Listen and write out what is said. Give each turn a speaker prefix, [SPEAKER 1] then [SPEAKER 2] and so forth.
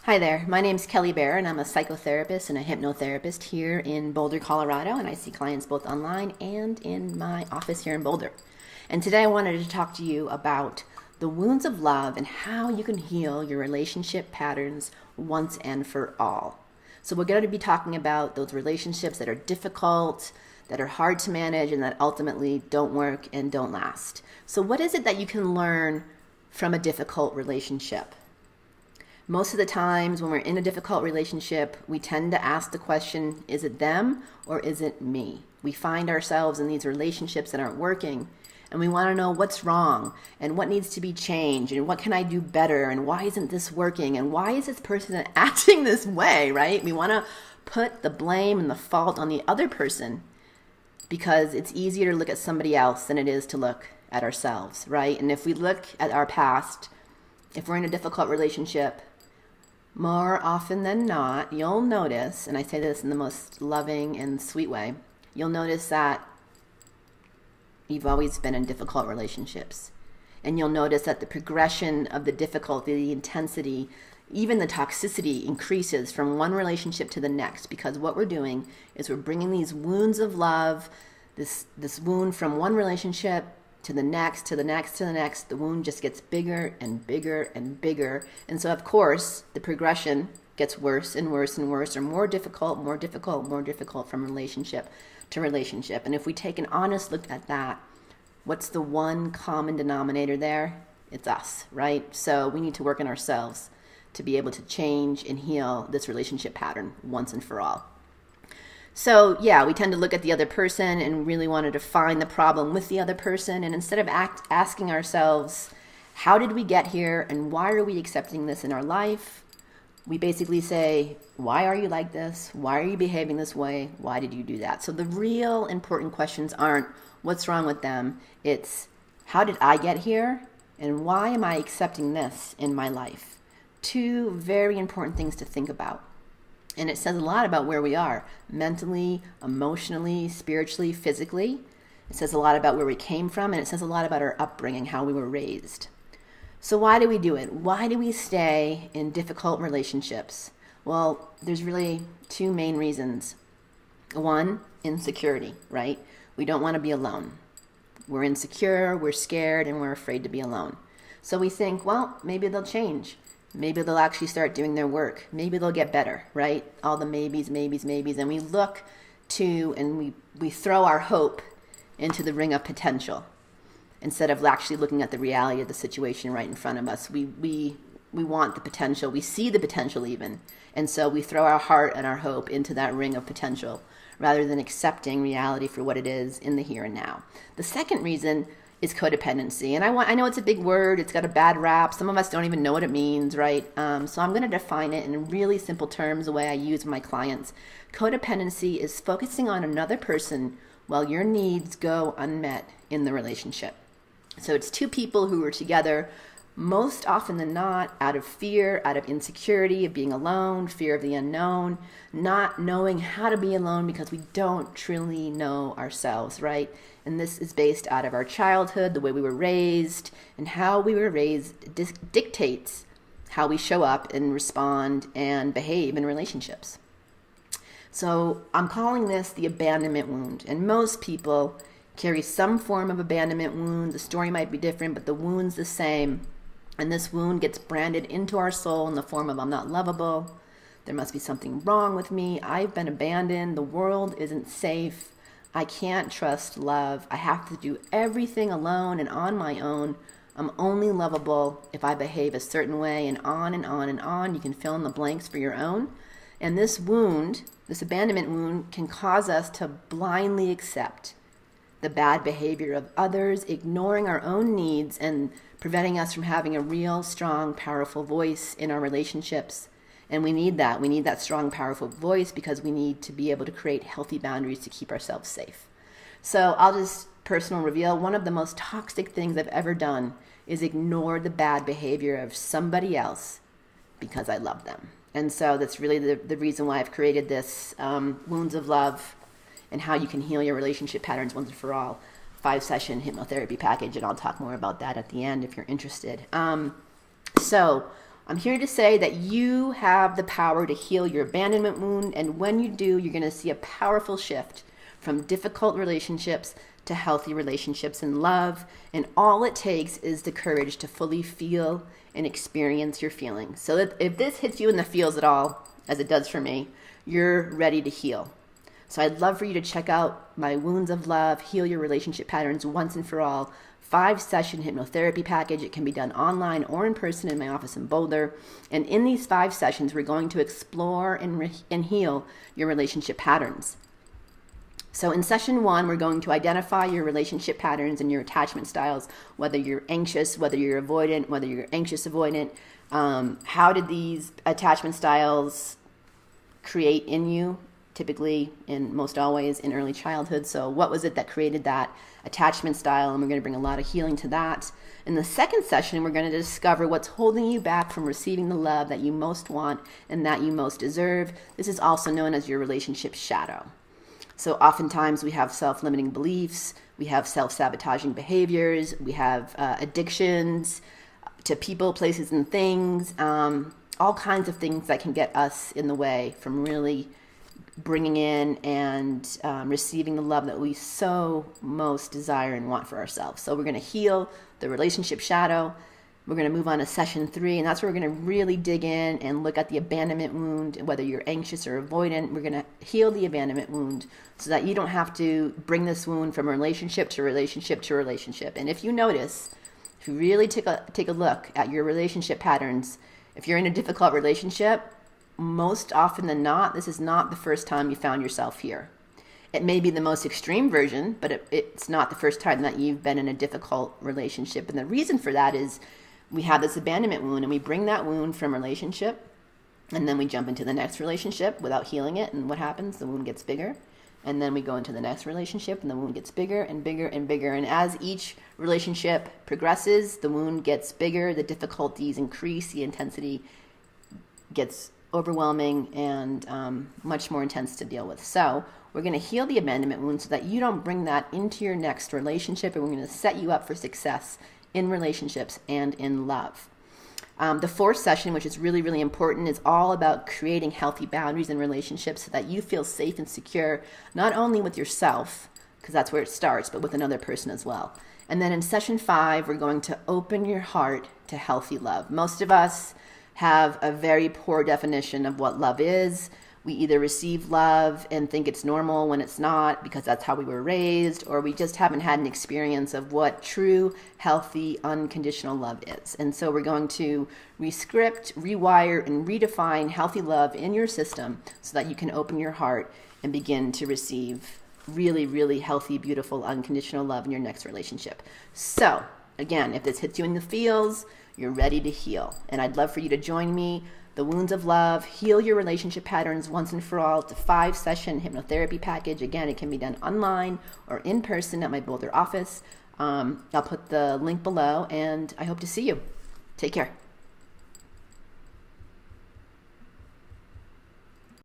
[SPEAKER 1] Hi there, my name's Kelly Bear and I'm a psychotherapist and a hypnotherapist here in Boulder, Colorado, and I see clients both online and in my office here in Boulder. And today I wanted to talk to you about the wounds of love and how you can heal your relationship patterns once and for all. So we're going to be talking about those relationships that are difficult, that are hard to manage, and that ultimately don't work and don't last. So what is it that you can learn from a difficult relationship? Most of the times when we're in a difficult relationship, we tend to ask the question, is it them or is it me? We find ourselves in these relationships that aren't working, and we want to know what's wrong and what needs to be changed and what can I do better and why isn't this working and why is this person acting this way, right? We want to put the blame and the fault on the other person because it's easier to look at somebody else than it is to look at ourselves, right? And if we look at our past, if we're in a difficult relationship, more often than not, you'll notice, and I say this in the most loving and sweet way, you'll notice that you've always been in difficult relationships. And you'll notice that the progression of the difficulty, the intensity, even the toxicity increases from one relationship to the next, because what we're doing is we're bringing these wounds of love, this wound from one relationship to the next, to the next, to the next. The wound just gets bigger and bigger and bigger. And so, of course, the progression gets worse and worse and worse, or more difficult, more difficult, more difficult from relationship to relationship. And if we take an honest look at that, what's the one common denominator there? It's us, right? So we need to work on ourselves to be able to change and heal this relationship pattern once and for all. So yeah, we tend to look at the other person and really want to define the problem with the other person. And instead of asking ourselves, how did we get here and why are we accepting this in our life? We basically say, why are you like this? Why are you behaving this way? Why did you do that? So the real important questions aren't what's wrong with them. It's how did I get here and why am I accepting this in my life? Two very important things to think about. And it says a lot about where we are mentally, emotionally, spiritually, physically. It says a lot about where we came from, and it says a lot about our upbringing, how we were raised. So why do we do it? Why do we stay in difficult relationships? Well, there's really two main reasons. One, insecurity, right? We don't want to be alone. We're insecure, we're scared, and we're afraid to be alone. So we think, well, maybe they'll change. Maybe they'll actually start doing their work. Maybe they'll get better, right? All the maybes, maybes, maybes. And we look to and we throw our hope into the ring of potential instead of actually looking at the reality of the situation right in front of us. We want the potential. We see the potential even. And so we throw our heart and our hope into that ring of potential rather than accepting reality for what it is in the here and now. The second reason is codependency. And I know it's a big word. It's got a bad rap. Some of us don't even know what it means, right? So I'm going to define it in really simple terms, the way I use with my clients. Codependency is focusing on another person while your needs go unmet in the relationship. So it's two people who are together most often than not out of fear, out of insecurity of being alone, fear of the unknown, not knowing how to be alone because we don't truly know ourselves, right? And this is based out of our childhood, the way we were raised, and how we were raised dictates how we show up and respond and behave in relationships. So I'm calling this the abandonment wound. And most people carry some form of abandonment wound. The story might be different, but the wound's the same. And this wound gets branded into our soul in the form of I'm not lovable. There must be something wrong with me. I've been abandoned. The world isn't safe. I can't trust love. I have to do everything alone and on my own. I'm only lovable if I behave a certain way, and on and on and on. You can fill in the blanks for your own. And this wound, this abandonment wound, can cause us to blindly accept the bad behavior of others, ignoring our own needs and preventing us from having a real, strong, powerful voice in our relationships. And we need that. We need that strong, powerful voice because we need to be able to create healthy boundaries to keep ourselves safe. So I'll just personal reveal, one of the most toxic things I've ever done is ignore the bad behavior of somebody else because I love them. And so that's really the reason why I've created this Wounds of Love and how you can heal your relationship patterns once and for all 5-session hypnotherapy package. And I'll talk more about that at the end if you're interested. So I'm here to say that you have the power to heal your abandonment wound, and when you do, you're going to see a powerful shift from difficult relationships to healthy relationships and love. And all it takes is the courage to fully feel and experience your feelings. So that if this hits you in the feels at all, as it does for me, you're ready to heal. So I'd love for you to check out my Wounds of Love, Heal Your Relationship Patterns Once and For All 5-session hypnotherapy package. It can be done online or in person in my office in Boulder. And in these 5 sessions, we're going to explore and heal your relationship patterns. So in session 1, we're going to identify your relationship patterns and your attachment styles, whether you're anxious, whether you're avoidant, whether you're anxious avoidant. How did these attachment styles create in you? Typically, and most always, in early childhood. So what was it that created that attachment style? And we're going to bring a lot of healing to that. In the second session, we're going to discover what's holding you back from receiving the love that you most want and that you most deserve. This is also known as your relationship shadow. So oftentimes we have self-limiting beliefs, we have self-sabotaging behaviors, we have addictions to people, places, and things, all kinds of things that can get us in the way from really bringing in and receiving the love that we so most desire and want for ourselves. So we're going to heal the relationship shadow. We're going to move on to session 3, and that's where we're going to really dig in and look at the abandonment wound, whether you're anxious or avoidant. We're going to heal the abandonment wound so that you don't have to bring this wound from relationship to relationship to relationship. And if you notice, if you really take a look at your relationship patterns, if you're in a difficult relationship, most often than not, this is not the first time you found yourself here. It may be the most extreme version, but it's not the first time that you've been in a difficult relationship. And the reason for that is we have this abandonment wound, and we bring that wound from relationship, and then we jump into the next relationship without healing it. And what happens? The wound gets bigger. And then we go into the next relationship, and the wound gets bigger and bigger and bigger. And as each relationship progresses, the wound gets bigger, the difficulties increase, the intensity gets overwhelming and much more intense to deal with. So we're going to heal the abandonment wound so that you don't bring that into your next relationship, and we're going to set you up for success in relationships and in love. The 4th session, which is really, really important, is all about creating healthy boundaries in relationships so that you feel safe and secure, not only with yourself, because that's where it starts, but with another person as well. And then in session 5, we're going to open your heart to healthy love. Most of us have a very poor definition of what love is. We either receive love and think it's normal when it's not, because that's how we were raised, or we just haven't had an experience of what true, healthy, unconditional love is. And so we're going to rescript, rewire, and redefine healthy love in your system so that you can open your heart and begin to receive really, really healthy, beautiful, unconditional love in your next relationship. So, again, if this hits you in the feels, you're ready to heal. And I'd love for you to join me. The Wounds of Love, Heal Your Relationship Patterns Once and For All. It's a 5-session hypnotherapy package. Again, it can be done online or in person at my Boulder office. I'll put the link below, and I hope to see you. Take care.